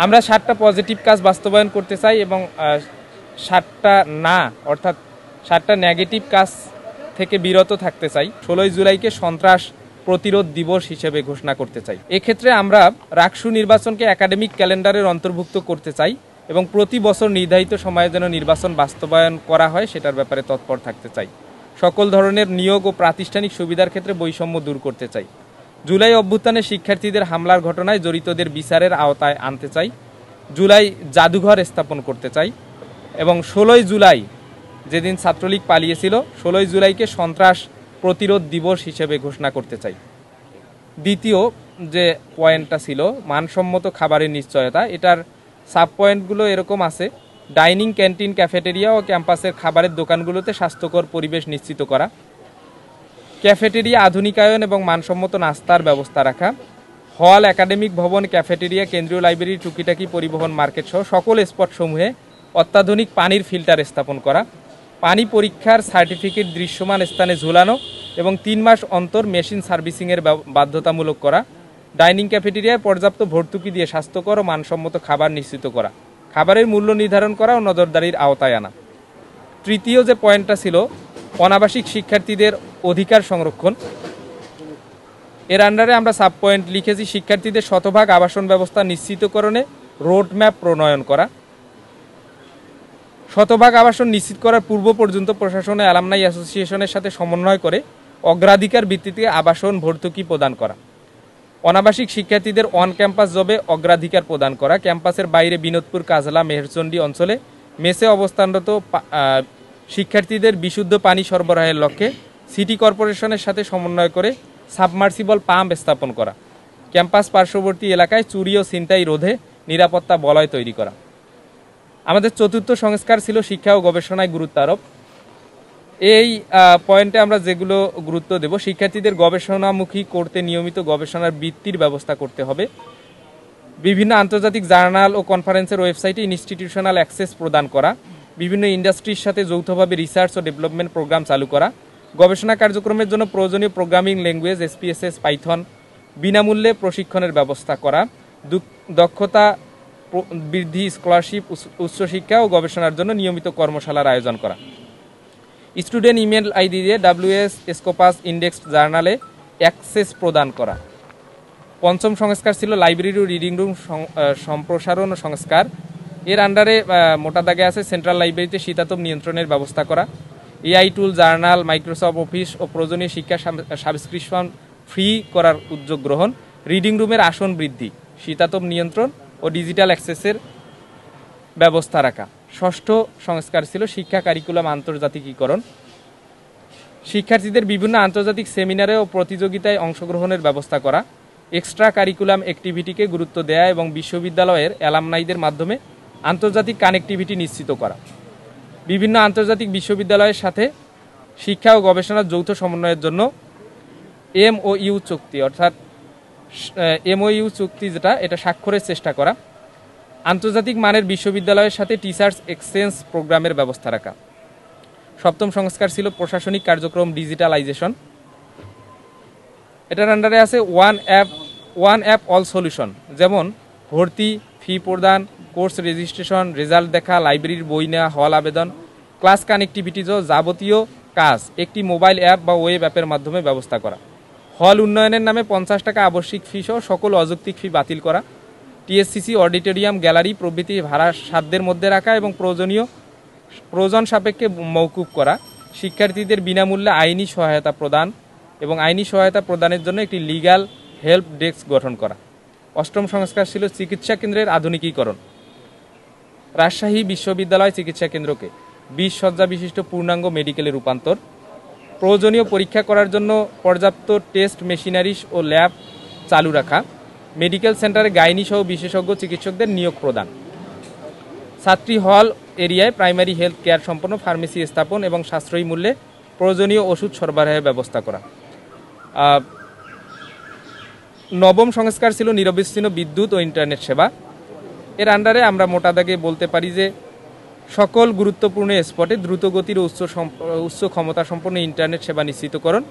আমরা 7টা পজিটিভ কাজ বাস্তবায়ন করতে চাই এবং 7টা না অর্থাৎ 7টা নেগেটিভ কাজ থেকে বিরত থাকতে চাই। 16 জুলাইকে সন্ত্রাস প্রতিরোধ দিবস হিসেবে ঘোষণা করতে চাই। এক্ষেত্রে আমরা রাকসু নির্বাচনকে একাডেমিক ক্যালেন্ডারের অন্তর্ভুক্ত করতে চাই এবং প্রতি বছর নির্ধারিত সময়ে যেন নির্বাচন বাস্তবায়ন করা হয় সেটার ব্যাপারে তৎপর থাকতে চাই। সকল ধরনের নিয়োগ ও প্রাতিষ্ঠানিক সুবিধার ক্ষেত্রে বৈষম্য দূর করতে চাই। জুলাই অভ্যুত্থানে শিক্ষার্থীদের হামলার ঘটনায় জড়িতদের বিচারের আওতায় আনতে চাই। জুলাই জাদুঘর স্থাপন করতে চাই এবং 16 জুলাই যেদিন ছাত্রলীগ পালিয়েছিল 16 জুলাইকে সন্ত্রাস প্রতিরোধ দিবস হিসেবে ঘোষণা করতে চাই। দ্বিতীয় যে পয়েন্টটা ছিল মানসম্মত খাবারের নিশ্চয়তা, এটার সাব পয়েন্টগুলো এরকম আছে: ডাইনিং, ক্যান্টিন, ক্যাফেটেরিয়া ও ক্যাম্পাসের খাবারের দোকানগুলোতে স্বাস্থ্যকর পরিবেশ নিশ্চিত করা, ক্যাফেটেরিয়া আধুনিকায়ন এবং মানসম্মত নাস্তার ব্যবস্থা রাখা, হল, একাডেমিক ভবন, ক্যাফেটেরিয়া, কেন্দ্রীয় লাইব্রেরি, টুকিটাকি পরিবহন মার্কেট সহ সকল স্পটসমূহে অত্যাধুনিক পানির ফিল্টার স্থাপন করা, পানি পরীক্ষার সার্টিফিকেট দৃশ্যমান স্থানে ঝুলানো এবং 3 মাস অন্তর মেশিন সার্ভিসিংয়ের বাধ্যতামূলক করা, ডাইনিং ক্যাফেটেরিয়ায় পর্যাপ্ত ভর্তুকি দিয়ে স্বাস্থ্যকর ও মানসম্মত খাবার নিশ্চিত করা, খাবারের মূল্য নির্ধারণ করা ও নজরদারির আওতায় আনা। তৃতীয় যে পয়েন্টটা ছিল অনাবাসিক শিক্ষার্থীদের অধিকার সংরক্ষণ, এর আন্ডারে আমরা সাব পয়েন্ট লিখেছি: শিক্ষার্থীদের শতভাগ আবাসন ব্যবস্থা নিশ্চিতকরণে রোডম্যাপ প্রণয়ন করা, শতভাগ আবাসন নিশ্চিত করার পূর্ব পর্যন্ত প্রশাসন ও অ্যালামনাই অ্যাসোসিয়েশনের সাথে সমন্বয় করে অগ্রাধিকার ভিত্তিতে আবাসন ভর্তুকি প্রদান করা, অনাবাসিক শিক্ষার্থীদের অন ক্যাম্পাস জবে অগ্রাধিকার প্রদান করা, ক্যাম্পাসের বাইরে বিনোদপুর, কাজলা, মেহেরচণ্ডী অঞ্চলে মেসে অবস্থানরত শিক্ষার্থীদের বিশুদ্ধ পানি সরবরাহের লক্ষ্যে সিটি কর্পোরেশনের সাথে সমন্বয় করে সাবমার্সিবল পাম্প স্থাপন করা, ক্যাম্পাস পার্শ্ববর্তী এলাকায় চুরি ও ছিনতাই রোধে নিরাপত্তা বলয় তৈরি করা। আমাদের চতুর্থ সংস্কার ছিল শিক্ষা ও গবেষণায় গুরুত্ব আরোপ। এই পয়েন্টে আমরা যেগুলো গুরুত্ব দেব: শিক্ষার্থীদের গবেষণামুখী করতে নিয়মিত গবেষণার বৃত্তির ব্যবস্থা করতে হবে, বিভিন্ন আন্তর্জাতিক জার্নাল ও কনফারেন্সের ওয়েবসাইটে ইনস্টিটিউশনাল অ্যাক্সেস প্রদান করা, বিভিন্ন ইন্ডাস্ট্রির সাথে যৌথভাবে রিসার্চ ও ডেভেলপমেন্ট প্রোগ্রাম চালু করা, গবেষণা কার্যক্রমের জন্য প্রয়োজনীয় প্রোগ্রামিং ল্যাঙ্গুয়েজ SPSS, পাইথন বিনামূল্যে প্রশিক্ষণের ব্যবস্থা করা, দক্ষতা বৃদ্ধি, স্কলারশিপ, উচ্চশিক্ষা ও গবেষণার জন্য নিয়মিত কর্মশালার আয়োজন করা, স্টুডেন্ট ইমেল আইডি দিয়ে WS স্কোপাস ইন্ডেক্স জার্নালে অ্যাক্সেস প্রদান করা। পঞ্চম সংস্কার ছিল লাইব্রেরি ও রিডিং রুম সম্প্রসারণ ও সংস্কার। এর আন্ডারে মোটা দাগে আছে সেন্ট্রাল লাইব্রেরিতে শীতাতপ নিয়ন্ত্রণের ব্যবস্থা করা, AI টুল, জার্নাল, মাইক্রোসফট অফিস ও প্রয়োজনীয় শিক্ষা সাবস্ক্রিপশন ফ্রি করার উদ্যোগ গ্রহণ, রিডিং রুমের আসন বৃদ্ধি, শীতাতপ নিয়ন্ত্রণ ও ডিজিটাল অ্যাক্সেসের ব্যবস্থা রাখা। ষষ্ঠ সংস্কার ছিল শিক্ষা কারিকুলাম আন্তর্জাতিকীকরণ, শিক্ষার্থীদের বিভিন্ন আন্তর্জাতিক সেমিনারে ও প্রতিযোগিতায় অংশগ্রহণের ব্যবস্থা করা, এক্সট্রা কারিকুলাম অ্যাক্টিভিটিকে গুরুত্ব দেয়া এবং বিশ্ববিদ্যালয়ের অ্যালামনাইদের মাধ্যমে আন্তর্জাতিক কানেক্টিভিটি নিশ্চিত করা, বিভিন্ন আন্তর্জাতিক বিশ্ববিদ্যালয়ের সাথে শিক্ষা ও গবেষণার যৌথ সমন্বয়ের জন্য MOU চুক্তি অর্থাৎ MOU চুক্তি এটা স্বাক্ষরের চেষ্টা করা, আন্তর্জাতিক মানের বিশ্ববিদ্যালয়ের সাথে টিচার্স এক্সচেঞ্জ প্রোগ্রামের ব্যবস্থা রাখা। সপ্তম সংস্কার ছিল প্রশাসনিক কার্যক্রম ডিজিটালাইজেশন। এটার আন্ডারে আছে ওয়ান অ্যাপ অল সলিউশন, যেমন ভর্তি, ফি প্রদান, কোর্স রেজিস্ট্রেশন, রেজাল্ট দেখা, লাইব্রেরির বই নেওয়া, হল আবেদন, ক্লাস কানেক্টিভিটি যাবতীয় কাজ একটি মোবাইল অ্যাপ বা ওয়েব অ্যাপের মাধ্যমে ব্যবস্থা করা, হল উন্নয়নের নামে 50 টাকা আবশ্যিক ফি সহ সকল অযৌক্তিক ফি বাতিল করা, TSCC, অডিটোরিয়াম, গ্যালারি প্রভৃতি ভাড়া সাধ্যের মধ্যে রাখা এবং প্রয়োজন সাপেক্ষে মওকুফ করা, শিক্ষার্থীদের বিনামূল্যে আইনি সহায়তা প্রদান এবং আইনি সহায়তা প্রদানের জন্য একটি লিগ্যাল হেল্প ডেস্ক গঠন করা। অষ্টম সংস্কার ছিল চিকিৎসা কেন্দ্রের আধুনিকীকরণ। রাজশাহী বিশ্ববিদ্যালয় চিকিৎসা কেন্দ্রকে 20 শয্যা বিশিষ্ট পূর্ণাঙ্গ মেডিকেলে রূপান্তর, প্রয়োজনীয় পরীক্ষা করার জন্য পর্যাপ্ত টেস্ট মেশিনারিজ ও ল্যাব চালু রাখা, মেডিকেল সেন্টারে গাইনি সহ বিশেষজ্ঞ চিকিৎসকদের নিয়োগ প্রদান, ছাত্রী হল এরিয়ায় প্রাইমারি হেলথ কেয়ার সম্পন্ন ফার্মেসি স্থাপন এবং সাশ্রয়ী মূল্যে প্রয়োজনীয় ওষুধ সরবরাহের ব্যবস্থা করা। নবম সংস্কার ছিল নিরবিচ্ছিন্ন বিদ্যুৎ ও ইন্টারনেট সেবা। এর আন্ডারে আমরা মোটা দাগে বলতে পারি যে সকল গুরুত্বপূর্ণ স্পটে দ্রুতগতির ও উচ্চ ক্ষমতা সম্পন্ন ইন্টারনেট সেবা নিশ্চিতকরণ,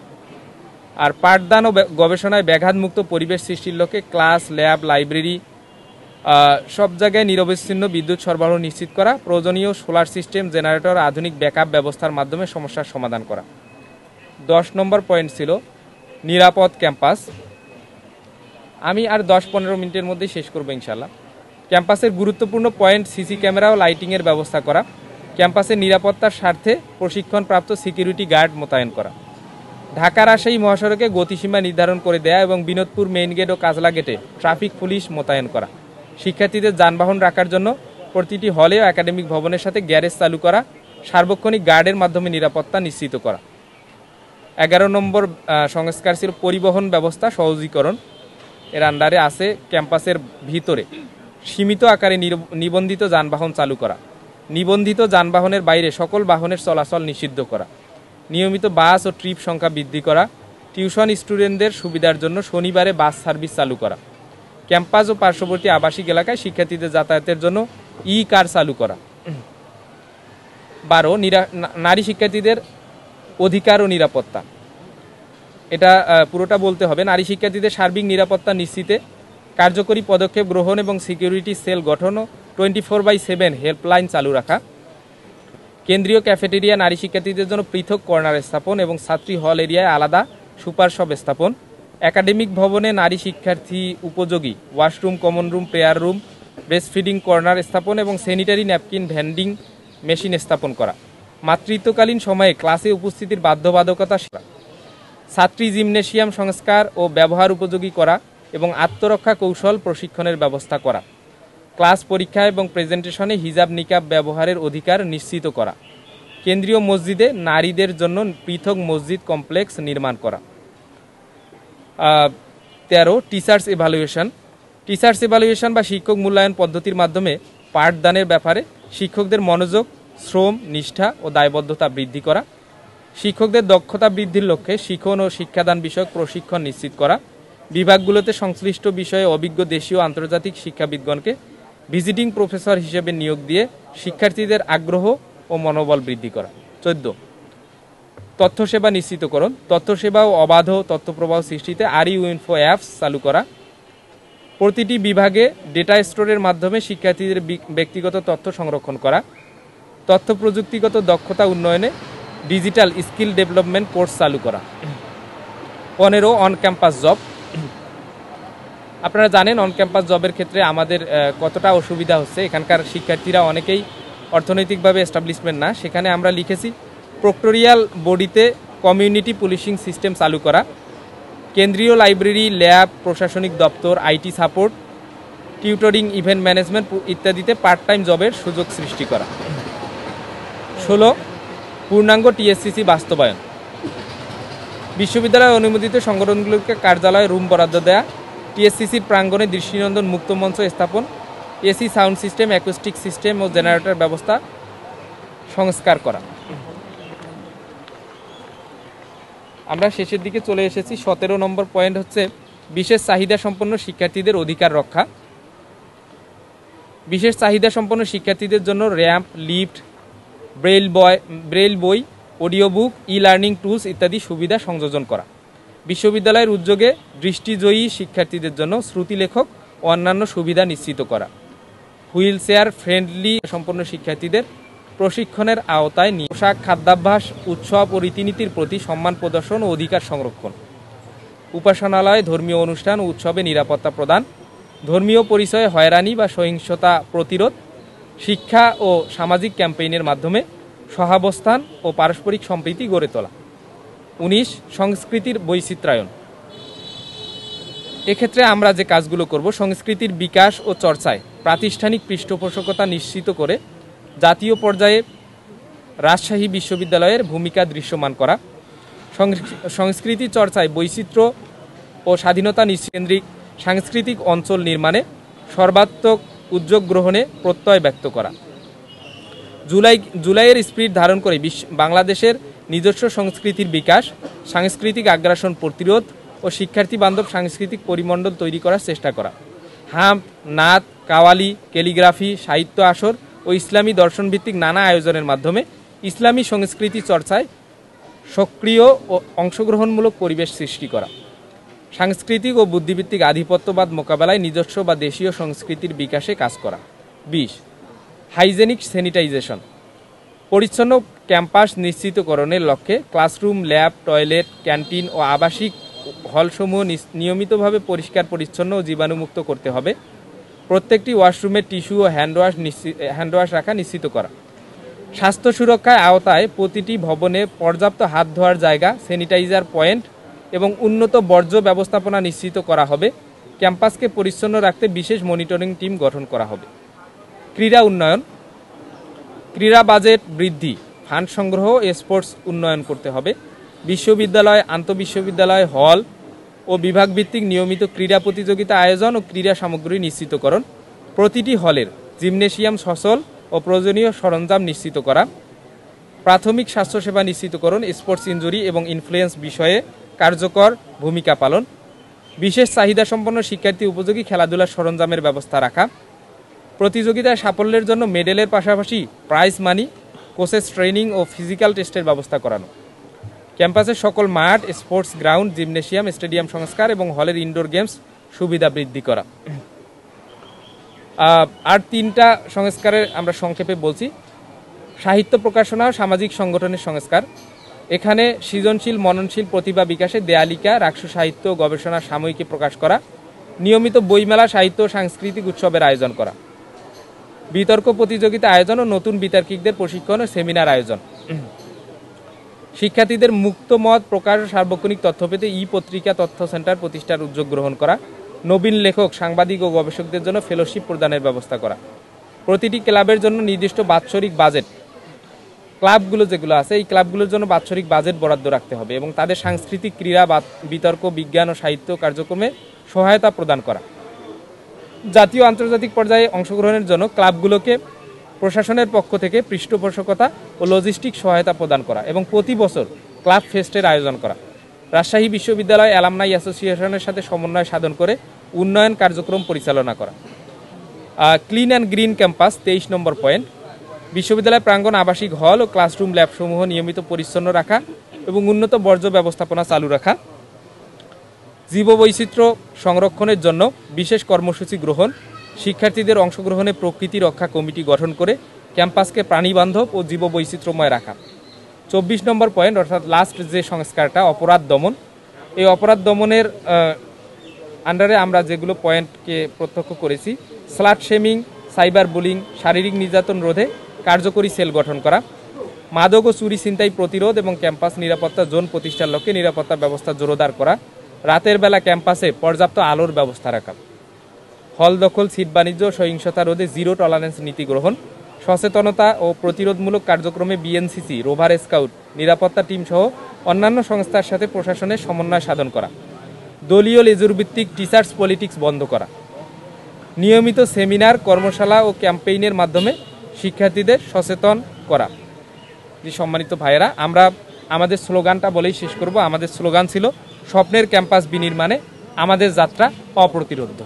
আর পাঠদান ও গবেষণায় ব্যাঘাতমুক্ত পরিবেশ সৃষ্টির লক্ষ্যে ক্লাস, ল্যাব, লাইব্রেরি সব জায়গায় নিরবচ্ছিন্ন বিদ্যুৎ সরবরাহ নিশ্চিত করা, প্রয়োজনীয় সোলার সিস্টেম, জেনারেটর, আধুনিক ব্যাকআপ ব্যবস্থার মাধ্যমে সমস্যার সমাধান করা। 10 নম্বর পয়েন্ট ছিল নিরাপদ ক্যাম্পাস। আমি আর 10-15 মিনিটের মধ্যে শেষ করবো ইনশাল্লাহ। ক্যাম্পাসের গুরুত্বপূর্ণ পয়েন্ট সিসি ক্যামেরা ও লাইটিংয়ের ব্যবস্থা করা, ক্যাম্পাসের নিরাপত্তার স্বার্থে প্রশিক্ষণপ্রাপ্ত সিকিউরিটি গার্ড মোতায়েন করা, ঢাকা রাজশাহী মহাসড়কে গতিসীমা নির্ধারণ করে দেয়া এবং বিনোদপুর মেইন গেট ও কাজলা গেটে ট্রাফিক পুলিশ মোতায়েন করা, শিক্ষার্থীদের যানবাহন রাখার জন্য প্রতিটি হলে ও একাডেমিক ভবনের সাথে গ্যারেজ চালু করা, সার্বক্ষণিক গার্ডের মাধ্যমে নিরাপত্তা নিশ্চিত করা। 11 নম্বর সংস্কার ছিল পরিবহন ব্যবস্থা সহজীকরণ। এর আন্ডারে আছে ক্যাম্পাসের ভিতরে সীমিত আকারে নিবন্ধিত যানবাহন চালু করা, নিবন্ধিত যানবাহনের বাইরে সকল বাহনের চলাচল নিষিদ্ধ করা, নিয়মিত বাস ও ট্রিপ সংখ্যা বৃদ্ধি করা, টিউশন স্টুডেন্টদের সুবিধার জন্য শনিবারে বাস সার্ভিস চালু করা, ক্যাম্পাস ও পার্শ্ববর্তী আবাসিক এলাকায় শিক্ষার্থীদের যাতায়াতের জন্য ই কার চালু করা। 12 নারী শিক্ষার্থীদের অধিকার ও নিরাপত্তা। এটা পুরোটা বলতে হবে। নারী শিক্ষার্থীদের সার্বিক নিরাপত্তা নিশ্চিতে কার্যকরী পদক্ষেপ গ্রহণ এবং সিকিউরিটি সেল গঠন ও 24/7 হেল্পলাইন চালু রাখা, কেন্দ্রীয় ক্যাফেটেরিয়া নারী শিক্ষার্থীদের জন্য পৃথক কর্নার স্থাপন এবং ছাত্রী হল এরিয়ায় আলাদা সুপার শপ স্থাপন, একাডেমিক ভবনে নারী শিক্ষার্থী উপযোগী washroom, common room, prayer room, breast feeding corner স্থাপন এবং স্যানিটারি ন্যাপকিন ভেন্ডিং মেশিন স্থাপন করা, মাতৃত্বকালীন সময়ে ক্লাসে উপস্থিতির বাধ্যবাধকতা, ছাত্রী জিমনেশিয়াম সংস্কার ও ব্যবহার উপযোগী করা এবং আত্মরক্ষা কৌশল প্রশিক্ষণের ব্যবস্থা করা, ক্লাস পরীক্ষা এবং প্রেজেন্টেশনে হিজাব নিকাব ব্যবহারের অধিকার নিশ্চিত করা, কেন্দ্রীয় মসজিদে নারীদের জন্য পৃথক মসজিদ কমপ্লেক্স নির্মাণ করা। 13 টিচার্স এভালুয়েশন বা শিক্ষক মূল্যায়ন পদ্ধতির মাধ্যমে পাঠদানের ব্যাপারে শিক্ষকদের মনোযোগ, শ্রম, নিষ্ঠা ও দায়বদ্ধতা বৃদ্ধি করা, শিক্ষকদের দক্ষতা বৃদ্ধির লক্ষ্যে শিক্ষণ ও শিক্ষাদান বিষয়ক প্রশিক্ষণ নিশ্চিত করা, বিভাগগুলোতে সংশ্লিষ্ট বিষয়ে অভিজ্ঞ দেশীয় আন্তর্জাতিক শিক্ষাবিদগণকে ভিজিটিং প্রফেসর হিসেবে নিয়োগ দিয়ে শিক্ষার্থীদের আগ্রহ ও মনোবল বৃদ্ধি করা। 14 তথ্য সেবা নিশ্চিতকরণ, তথ্য সেবা ও অবাধ তথ্য প্রবাহ সৃষ্টিতে ইনফো অ্যাপস চালু করা, প্রতিটি বিভাগে ডেটা স্টোরের মাধ্যমে শিক্ষার্থীদের ব্যক্তিগত তথ্য সংরক্ষণ করা, তথ্য প্রযুক্তিগত দক্ষতা উন্নয়নে ডিজিটাল স্কিল ডেভেলপমেন্ট কোর্স চালু করা। 15 অন ক্যাম্পাস জব। আপনারা জানেন অন ক্যাম্পাস জবের ক্ষেত্রে আমাদের কতটা অসুবিধা হচ্ছে। এখানকার শিক্ষার্থীরা অনেকেই অর্থনৈতিকভাবে এস্টাবলিশমেন্ট না, সেখানে আমরা লিখেছি প্রক্টোরিয়াল বডিতে কমিউনিটি পুলিশিং সিস্টেম চালু করা, কেন্দ্রীয় লাইব্রেরি, ল্যাব, প্রশাসনিক দপ্তর, IT support, tutoring, event management ইত্যাদিতে পার্ট টাইম জবের সুযোগ সৃষ্টি করা। 16 পূর্ণাঙ্গ টিএসসিসি বাস্তবায়ন। বিশ্ববিদ্যালয় অনুমোদিত সংগঠনগুলোকে কার্যালয়ে রুম বরাদ্দ দেয়া, টিএসসিসির প্রাঙ্গণে দৃষ্টিনন্দন মুক্ত মঞ্চ স্থাপন, AC sound system, acoustic system ও জেনারেটর ব্যবস্থা সংস্কার করা। আমরা শেষের দিকে চলে এসেছি। 17 নম্বর পয়েন্ট হচ্ছে বিশেষ চাহিদা সম্পন্ন শিক্ষার্থীদের অধিকার রক্ষা। বিশেষ চাহিদা সম্পন্ন শিক্ষার্থীদের জন্য র্যাম্প, লিফট, ব্রেইল বই, audio book, e learning tools ইত্যাদি সুবিধা সংযোজন করা। বিশ্ববিদ্যালয়ের উদ্যোগে দৃষ্টিজয়ী শিক্ষার্থীদের জন্য শ্রুতিলেখক ও অন্যান্য সুবিধা নিশ্চিত করা। হুইল চেয়ার ফ্রেন্ডলি সম্পন্ন শিক্ষার্থীদের প্রশিক্ষণের আওতায় পোশাক, খাদ্যাভ্যাস, উৎসব ও রীতিনীতির প্রতি সম্মান প্রদর্শন ও অধিকার সংরক্ষণ। উপাসনালয়ে ধর্মীয় অনুষ্ঠান ও উৎসবে নিরাপত্তা প্রদান, ধর্মীয় পরিচয়ে হয়রানি বা সহিংসতা প্রতিরোধ, শিক্ষা ও সামাজিক ক্যাম্পেইনের মাধ্যমে সহাবস্থান ও পারস্পরিক সম্প্রীতি গড়ে তোলা। 19 সংস্কৃতির বৈচিত্র্যায়ন। এক্ষেত্রে আমরা যে কাজগুলো করব, সংস্কৃতির বিকাশ ও চর্চায় প্রাতিষ্ঠানিক পৃষ্ঠপোষকতা নিশ্চিত করে জাতীয় পর্যায়ে রাজশাহী বিশ্ববিদ্যালয়ের ভূমিকা দৃশ্যমান করা, সংস্কৃতি চর্চায় বৈচিত্র্য ও স্বাধীনতা নিশ্চিতকেন্দ্রিক সাংস্কৃতিক অঞ্চল নির্মাণে সর্বাত্মক উদ্যোগ গ্রহণে প্রত্যয় ব্যক্ত করা। জুলাইয়ের স্পিরিট ধারণ করে বাংলাদেশের নিজস্ব সংস্কৃতির বিকাশ, সাংস্কৃতিক আগ্রাসন প্রতিরোধ ও শিক্ষার্থী বান্ধব সাংস্কৃতিক পরিমণ্ডল তৈরি করার চেষ্টা করা। হাম্প, নাত, কাওয়ালি, ক্যালিগ্রাফি, সাহিত্য আসর ও ইসলামী দর্শনভিত্তিক নানা আয়োজনের মাধ্যমে ইসলামী সংস্কৃতি চর্চায় সক্রিয় ও অংশগ্রহণমূলক পরিবেশ সৃষ্টি করা। সাংস্কৃতিক ও বুদ্ধিভিত্তিক আধিপত্যবাদ মোকাবেলায় নিজস্ব বা দেশীয় সংস্কৃতির বিকাশে কাজ করা। 20 হাইজেনিক স্যানিটাইজেশন, পরিচ্ছন্ন ক্যাম্পাস নিশ্চিতকরণের লক্ষ্যে ক্লাসরুম, ল্যাব, টয়লেট, ক্যান্টিন ও আবাসিক হলসমূহ নিয়মিতভাবে পরিষ্কার পরিচ্ছন্ন ও জীবাণুমুক্ত করতে হবে। প্রত্যেকটি ওয়াশরুমে টিস্যু ও হ্যান্ডওয়াশ রাখা নিশ্চিত করা। স্বাস্থ্য সুরক্ষার আওতায় প্রতিটি ভবনে পর্যাপ্ত হাত ধোয়ার জায়গা, স্যানিটাইজার পয়েন্ট এবং উন্নত বর্জ্য ব্যবস্থাপনা নিশ্চিত করা হবে। ক্যাম্পাসকে পরিচ্ছন্ন রাখতে বিশেষ মনিটরিং টিম গঠন করা হবে। ক্রীড়া উন্নয়ন, ক্রীড়া বাজেট বৃদ্ধি, ফান্ড সংগ্রহ, স্পোর্টস উন্নয়ন করতে হবে। বিশ্ববিদ্যালয়, আন্তঃবিশ্ববিদ্যালয়, হল ও বিভাগভিত্তিক নিয়মিত ক্রীড়া প্রতিযোগিতা আয়োজন ও ক্রীড়া সামগ্রী নিশ্চিতকরণ। প্রতিটি হলের জিমনেশিয়াম সচল ও প্রয়োজনীয় সরঞ্জাম নিশ্চিত করা। প্রাথমিক স্বাস্থ্যসেবা নিশ্চিতকরণ, স্পোর্টস ইনজুরি এবং ইনফ্লুয়েন্স বিষয়ে কার্যকর ভূমিকা পালন। বিশেষ চাহিদাসম্পন্ন শিক্ষার্থী উপযোগী খেলাধুলার সরঞ্জামের ব্যবস্থা রাখা। প্রতিযোগিতায় সাফল্যের জন্য মেডেলের পাশাপাশি প্রাইজ মানি, কোচেস ট্রেনিং ও ফিজিক্যাল টেস্টের ব্যবস্থা করানো। ক্যাম্পাসের সকল মাঠ, স্পোর্টস গ্রাউন্ড, জিমনেশিয়াম, স্টেডিয়াম সংস্কার এবং হলের ইনডোর গেমস সুবিধা বৃদ্ধি করা। আর 3টা সংস্কারের আমরা সংক্ষেপে বলছি। সাহিত্য প্রকাশনা ও সামাজিক সংগঠনের সংস্কার, এখানে সৃজনশীল মননশীল প্রতিভা বিকাশে দেয়ালিকা, রাষ্ট্র সাহিত্য গবেষণা সাময়িকী প্রকাশ করা। নিয়মিত বইমেলা, সাহিত্য ও সাংস্কৃতিক উৎসবের আয়োজন করা। বিতর্ক প্রতিযোগিতা আয়োজন ও নতুন বিতর্কিকদের প্রশিক্ষণ ও সেমিনার আয়োজন। শিক্ষার্থীদের মুক্ত মত প্রকাশ ও সার্বক্ষণিক তথ্য পেতে পত্রিকা তথ্য সেন্টার প্রতিষ্ঠার উদ্যোগ গ্রহণ করা। নবীন লেখক, সাংবাদিক ও গবেষকদের জন্য ফেলোশিপ প্রদানের ব্যবস্থা করা। প্রতিটি ক্লাবের জন্য নির্দিষ্ট বাৎসরিক বাজেট, ক্লাবগুলো যেগুলো আছে এই ক্লাবগুলোর জন্য বাৎসরিক বাজেট বরাদ্দ রাখতে হবে এবং তাদের সাংস্কৃতিক, ক্রীড়া, বিতর্ক, বিজ্ঞান ও সাহিত্য কার্যক্রমে সহায়তা প্রদান করা। জাতীয় আন্তর্জাতিক পর্যায়ে অংশগ্রহণের জন্য ক্লাবগুলোকে প্রশাসনের পক্ষ থেকে পৃষ্ঠপোষকতা ও লজিস্টিক সহায়তা প্রদান করা এবং প্রতি বছর ক্লাব ফেস্টের আয়োজন করা। রাজশাহী বিশ্ববিদ্যালয় অ্যালামনাই অ্যাসোসিয়েশনের সাথে সমন্বয় সাধন করে উন্নয়ন কার্যক্রম পরিচালনা করা। Clean and green campus 23 number point, বিশ্ববিদ্যালয় প্রাঙ্গণ, আবাসিক হল ও ক্লাসরুম, ল্যাবসমূহ নিয়মিত পরিচ্ছন্ন রাখা এবং উন্নত বর্জ্য ব্যবস্থাপনা চালু রাখা। জীববৈচিত্র্য সংরক্ষণের জন্য বিশেষ কর্মসূচি গ্রহণ। শিক্ষার্থীদের অংশগ্রহণে প্রকৃতি রক্ষা কমিটি গঠন করে ক্যাম্পাসকে প্রাণীবান্ধব ও জীববৈচিত্র্যময় রাখা। 24 নম্বর পয়েন্ট, অর্থাৎ লাস্ট যে সংস্কারটা, অপরাধ দমন। এই অপরাধ দমনের আন্ডারে আমরা যেগুলো পয়েন্টকে প্রত্যক্ষ করেছি: স্লাট শেমিং, সাইবার বুলিং, শারীরিক নির্যাতন রোধে কার্যকরী সেল গঠন করা। মাদক ও চুরি ছিনতাই প্রতিরোধ এবং ক্যাম্পাস নিরাপত্তা জোন প্রতিষ্ঠার লক্ষ্যে নিরাপত্তা ব্যবস্থা জোরদার করা। রাতের বেলা ক্যাম্পাসে পর্যাপ্ত আলোর ব্যবস্থা রাখা। হল দখল, সিট বাণিজ্য, সহিংসতা রোধে জিরো টলারেন্স নীতি গ্রহণ। সচেতনতা ও প্রতিরোধমূলক কার্যক্রমে বিএনসিসি, রোভার স্কাউট, নিরাপত্তা টিম সহ অন্যান্য সংস্থার সাথে প্রশাসনের সমন্বয় সাধন করা। দলীয় লেজুরভিত্তিক টিচার্স পলিটিক্স বন্ধ করা। নিয়মিত সেমিনার, কর্মশালা ও ক্যাম্পেইনের মাধ্যমে শিক্ষার্থীদের সচেতন করা। যে সম্মানিত ভাইয়েরা, আমরা আমাদের স্লোগানটা বলেই শেষ করব। আমাদের স্লোগান ছিল স্বপ্নের ক্যাম্পাস বিনির্মাণে আমাদের যাত্রা অপ্রতিরোধ্য।